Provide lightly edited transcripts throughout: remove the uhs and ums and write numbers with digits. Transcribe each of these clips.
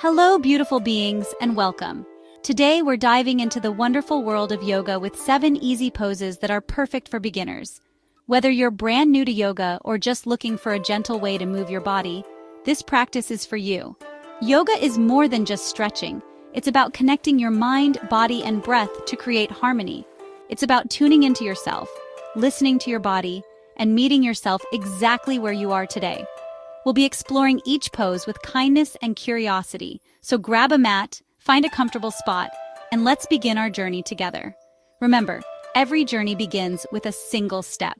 Hello, beautiful beings, and welcome. Today, we're diving into the wonderful world of yoga with 7 easy poses that are perfect for beginners. Whether you're brand new to yoga or just looking for a gentle way to move your body, this practice is for you. Yoga is more than just stretching. It's about connecting your mind, body, and breath to create harmony. It's about tuning into yourself, listening to your body, and meeting yourself exactly where you are today. We'll be exploring each pose with kindness and curiosity, so grab a mat, find a comfortable spot, and let's begin our journey together. Remember, every journey begins with a single step.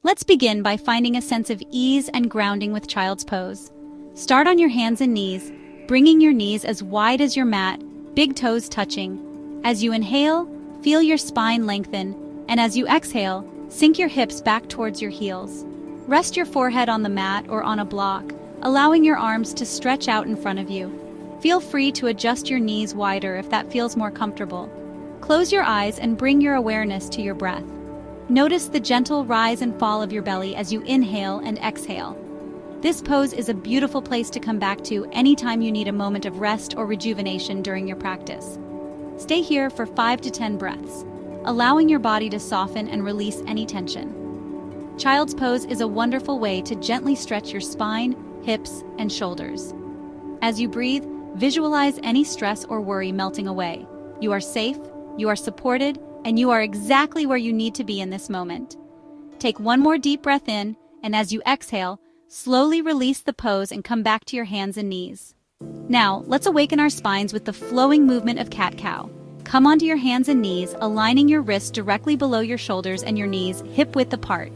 Let's begin by finding a sense of ease and grounding with child's pose. Start on your hands and knees, bringing your knees as wide as your mat, big toes touching. As you inhale, feel your spine lengthen, and as you exhale, sink your hips back towards your heels. Rest your forehead on the mat or on a block, allowing your arms to stretch out in front of you. Feel free to adjust your knees wider if that feels more comfortable. Close your eyes and bring your awareness to your breath. Notice the gentle rise and fall of your belly as you inhale and exhale. This pose is a beautiful place to come back to anytime you need a moment of rest or rejuvenation during your practice. Stay here for 5 to 10 breaths, allowing your body to soften and release any tension. Child's pose is a wonderful way to gently stretch your spine, hips, and shoulders. As you breathe, visualize any stress or worry melting away. You are safe, you are supported, and you are exactly where you need to be in this moment. Take one more deep breath in, and as you exhale, slowly release the pose and come back to your hands and knees. Now, let's awaken our spines with the flowing movement of cat-cow. Come onto your hands and knees, aligning your wrists directly below your shoulders and your knees hip-width apart.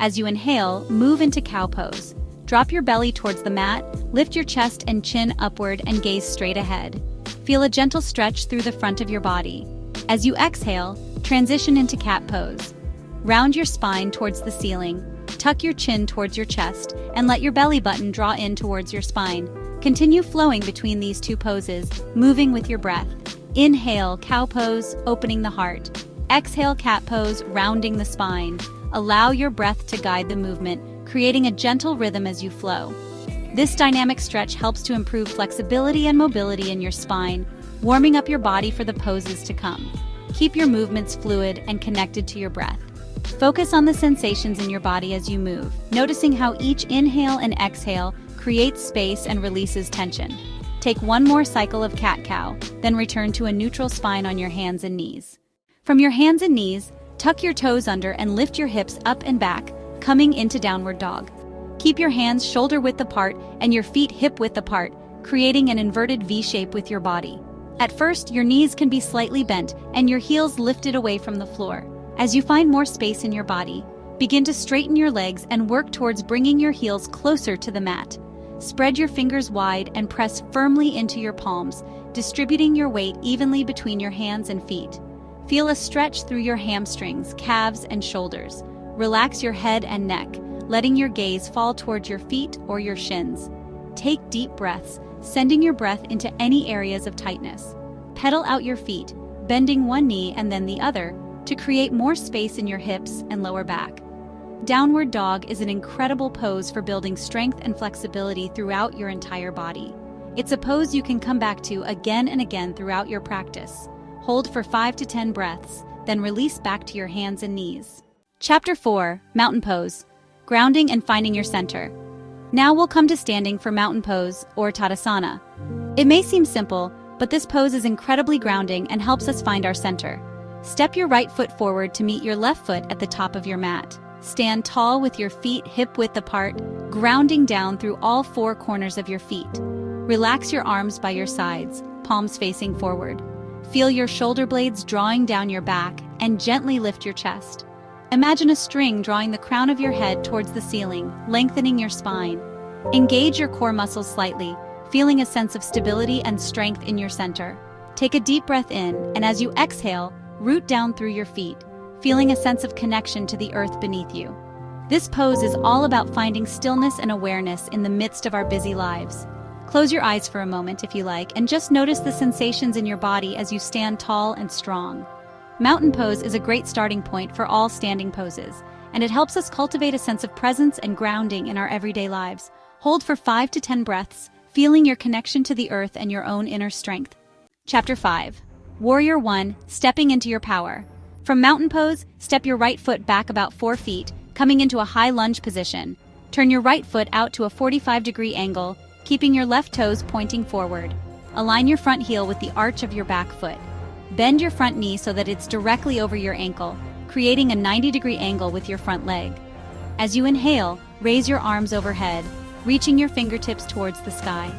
As you inhale, move into cow pose. Drop your belly towards the mat, lift your chest and chin upward and gaze straight ahead. Feel a gentle stretch through the front of your body. As you exhale, transition into cat pose. Round your spine towards the ceiling, tuck your chin towards your chest, and let your belly button draw in towards your spine. Continue flowing between these two poses, moving with your breath. Inhale, cow pose, opening the heart. Exhale, cat pose, rounding the spine. Allow your breath to guide the movement, creating a gentle rhythm as you flow. This dynamic stretch helps to improve flexibility and mobility in your spine, warming up your body for the poses to come. Keep your movements fluid and connected to your breath. Focus on the sensations in your body as you move, noticing how each inhale and exhale creates space and releases tension. Take one more cycle of cat-cow, then return to a neutral spine on your hands and knees. From your hands and knees, tuck your toes under and lift your hips up and back, coming into downward dog. Keep your hands shoulder-width apart and your feet hip-width apart, creating an inverted V shape with your body. At first, your knees can be slightly bent and your heels lifted away from the floor. As you find more space in your body, begin to straighten your legs and work towards bringing your heels closer to the mat. Spread your fingers wide and press firmly into your palms, distributing your weight evenly between your hands and feet. Feel a stretch through your hamstrings, calves, and shoulders. Relax your head and neck, letting your gaze fall towards your feet or your shins. Take deep breaths, sending your breath into any areas of tightness. Pedal out your feet, bending one knee and then the other, to create more space in your hips and lower back. Downward dog is an incredible pose for building strength and flexibility throughout your entire body. It's a pose you can come back to again and again throughout your practice. Hold for 5 to 10 breaths, then release back to your hands and knees. Chapter 4, Mountain Pose, Grounding and Finding Your Center. Now we'll come to standing for mountain pose, or Tadasana. It may seem simple, but this pose is incredibly grounding and helps us find our center. Step your right foot forward to meet your left foot at the top of your mat. Stand tall with your feet hip-width apart, grounding down through all 4 corners of your feet. Relax your arms by your sides, palms facing forward. Feel your shoulder blades drawing down your back and gently lift your chest. Imagine a string drawing the crown of your head towards the ceiling, lengthening your spine. Engage your core muscles slightly, feeling a sense of stability and strength in your center. Take a deep breath in, and as you exhale, root down through your feet, feeling a sense of connection to the earth beneath you. This pose is all about finding stillness and awareness in the midst of our busy lives. Close your eyes for a moment if you like, and just notice the sensations in your body as you stand tall and strong. Mountain pose is a great starting point for all standing poses, and it helps us cultivate a sense of presence and grounding in our everyday lives. Hold for 5 to 10 breaths, feeling your connection to the earth and your own inner strength. Chapter 5. Warrior 1, Stepping into Your Power. From mountain pose, step your right foot back about 4 feet, coming into a high lunge position. Turn your right foot out to a 45-degree angle, keeping your left toes pointing forward. Align your front heel with the arch of your back foot. Bend your front knee so that it's directly over your ankle, creating a 90-degree angle with your front leg. As you inhale, raise your arms overhead, reaching your fingertips towards the sky.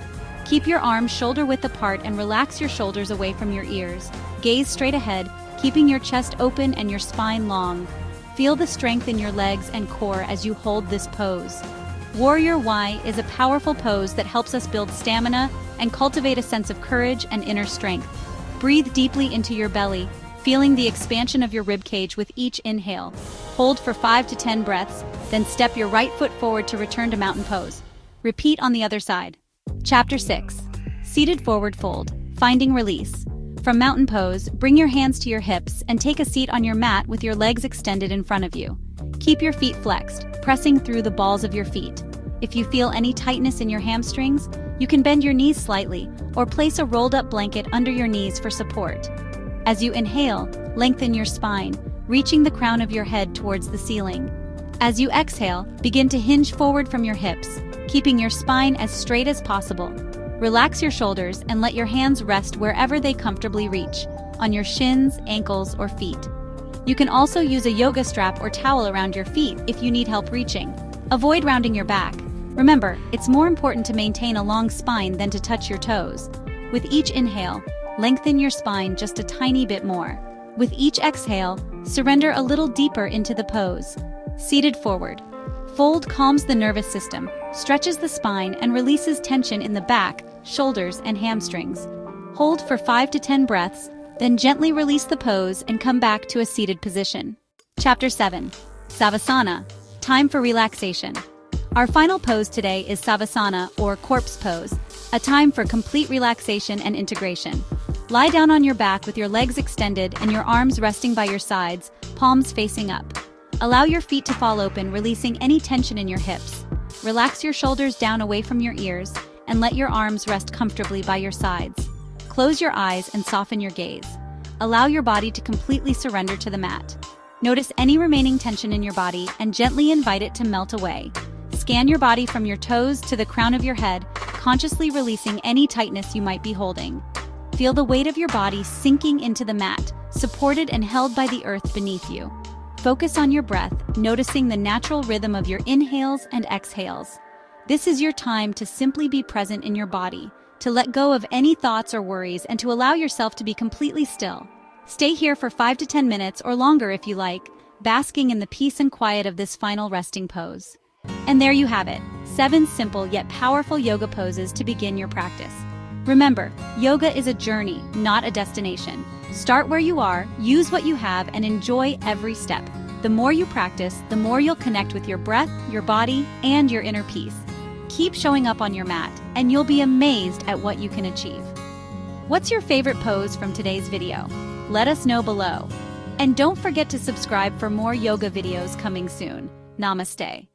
Keep your arms shoulder-width apart and relax your shoulders away from your ears. Gaze straight ahead, keeping your chest open and your spine long. Feel the strength in your legs and core as you hold this pose. Warrior Y is a powerful pose that helps us build stamina and cultivate a sense of courage and inner strength. Breathe deeply into your belly, feeling the expansion of your ribcage with each inhale. Hold for 5 to 10 breaths, then step your right foot forward to return to mountain pose. Repeat on the other side. Chapter 6. Seated Forward Fold, Finding Release. From mountain pose, bring your hands to your hips and take a seat on your mat with your legs extended in front of you. Keep your feet flexed, pressing through the balls of your feet. If you feel any tightness in your hamstrings, you can bend your knees slightly or place a rolled-up blanket under your knees for support. As you inhale, lengthen your spine, reaching the crown of your head towards the ceiling. As you exhale, begin to hinge forward from your hips, keeping your spine as straight as possible. Relax your shoulders and let your hands rest wherever they comfortably reach, on your shins, ankles, or feet. You can also use a yoga strap or towel around your feet if you need help reaching. Avoid rounding your back. Remember, it's more important to maintain a long spine than to touch your toes. With each inhale, lengthen your spine just a tiny bit more. With each exhale, surrender a little deeper into the pose. Seated forward. Fold calms the nervous system, stretches the spine, and releases tension in the back, shoulders, and hamstrings. Hold for 5 to 10 breaths, then gently release the pose and come back to a seated position. Chapter 7. Savasana, Time for Relaxation. Our final pose today is Savasana, or corpse pose, a time for complete relaxation and integration. Lie down on your back with your legs extended and your arms resting by your sides, palms facing up. Allow your feet to fall open, releasing any tension in your hips. Relax your shoulders down away from your ears and let your arms rest comfortably by your sides. Close your eyes and soften your gaze. Allow your body to completely surrender to the mat. Notice any remaining tension in your body and gently invite it to melt away. Scan your body from your toes to the crown of your head, consciously releasing any tightness you might be holding. Feel the weight of your body sinking into the mat, supported and held by the earth beneath you. Focus on your breath, noticing the natural rhythm of your inhales and exhales. This is your time to simply be present in your body, to let go of any thoughts or worries, and to allow yourself to be completely still. Stay here for 5 to 10 minutes or longer if you like, basking in the peace and quiet of this final resting pose. And there you have it, 7 simple yet powerful yoga poses to begin your practice. Remember, yoga is a journey, not a destination. Start where you are, use what you have, and enjoy every step. The more you practice, the more you'll connect with your breath, your body, and your inner peace. Keep showing up on your mat, and you'll be amazed at what you can achieve. What's your favorite pose from today's video? Let us know below. And don't forget to subscribe for more yoga videos coming soon. Namaste.